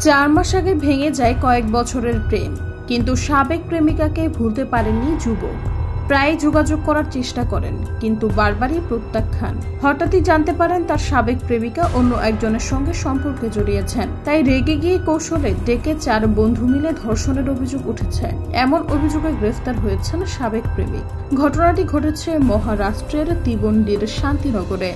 4 মাস আগে ভেঙে যায় কয়েক বছরের প্রেম, কিন্তু সাবেক প্রেমিকাকে ভুলতে পারেননি যুবক। প্রায় যোগাযোগ করার চেষ্টা করেন, কিন্তু বারবারই প্রত্যাখ্যান। হঠাৎই জানতে পারেন তার সাবেক প্রেমিকা অন্য একজনের সঙ্গে সম্পর্কে জড়িয়েছেন। তাই রেগে গিয়ে কৌশলে ডেকে 4 বন্ধু মিলে ধর্ষণের অভিযোগ উঠেছে। এমন অভিযোগে গ্রেফতার হয়েছেন সাবেক প্রেমিক। ঘটনাটি ঘটেছে মহারাষ্ট্রের তিবন্ডির শান্তিনগরে।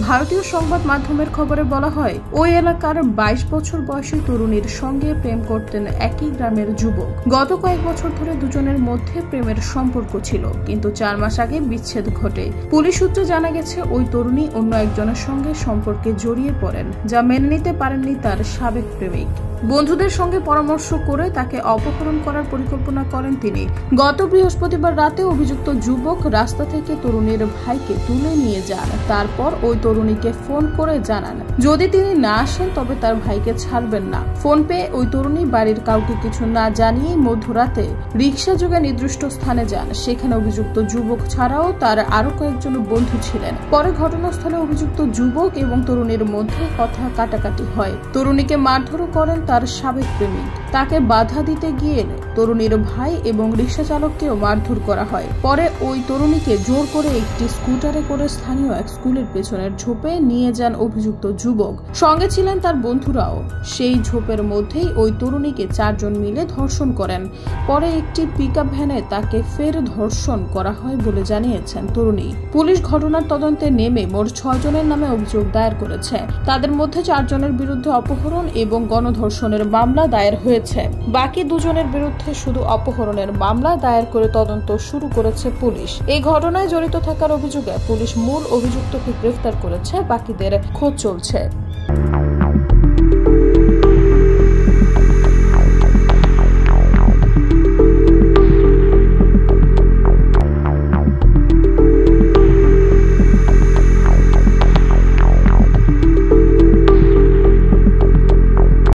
ভারতীয় সংবাদ মাধ্যমের খবরে বলা হয়, ওই এলাকার 22 বছর বয়সী তরুণীর সঙ্গে প্রেম করতেন একই গ্রামের যুবক। গত কয়েক বছর ধরে দুজনের মধ্যে প্রেমের সম্পর্ক ছিল, কিন্তু 4 মাস আগে বিচ্ছেদ ঘটে। পুলিশ সূত্রে জানা গেছে, ওই তরুণী অন্য একজনের সঙ্গে সম্পর্কে জড়িয়ে পড়েন, যা মেনে নিতে পারেননি তার সাবেক প্রেমিক। বন্ধুদের সঙ্গে পরামর্শ করে তাকে অপহরণ করার পরিকল্পনা করেন তিনি। গত বৃহস্পতিবার রাতে অভিযুক্ত যুবক রাস্তা থেকে তরুণীর ভাইকে তুলে নিয়ে যান। তারপর ওই তরুণীকে ফোন করে জানান, যদি তিনি না আসেন তবে তার ভাইকে ছাড়বেন না। ফোন পেয়ে ওই তরুণী বাড়ির কাউকে কিছু না জানিয়েই মধ্যরাতে রিকশা যোগে নির্দিষ্ট স্থানে যান। সেখানে অভিযুক্ত যুবক ছাড়াও তার আরো কয়েকজন বন্ধু ছিলেন। পরে ঘটনাস্থলে অভিযুক্ত যুবক এবং তরুণীর মধ্যে কথা কাটাকাটি হয়। তরুণীকে মারধরও করেন তার সাবেক প্রেমিক। তাকে বাধা দিতে গিয়ে তরুণীর ভাই এবং রিকশা চালককেও মারধর করা হয়। পরে ওই তরুণীকে জোর করে একটি স্কুটারে করে স্থানীয় এক স্কুলের পেছনের ঝোপে নিয়ে যান অভিযুক্ত যুবক। সঙ্গে ছিলেন তার বন্ধুরাও। সেই ঝোপের মধ্যেই ওই তরুণীকে 4 জন মিলে ধর্ষণ করেন। পরে একটি পিকআপ ভ্যানে তাকে ফের ধর্ষণ করা হয় বলে জানিয়েছেন তরুণী। পুলিশ ঘটনার তদন্তে নেমে মোট 6 জনের নামে অভিযোগ দায়ের করেছে। তাদের মধ্যে 4 জনের বিরুদ্ধে অপহরণ এবং গণধর্ষণের মামলা দায়ের হয়েছে। বাকি 2 জনের বিরুদ্ধে শুধু অপহরণের মামলা দায়ের করে তদন্ত শুরু করেছে পুলিশ। এই ঘটনায় জড়িত থাকার অভিযোগে পুলিশ মূল অভিযুক্তকে গ্রেফতার করেছে, বাকিদের খোঁজ চলছে।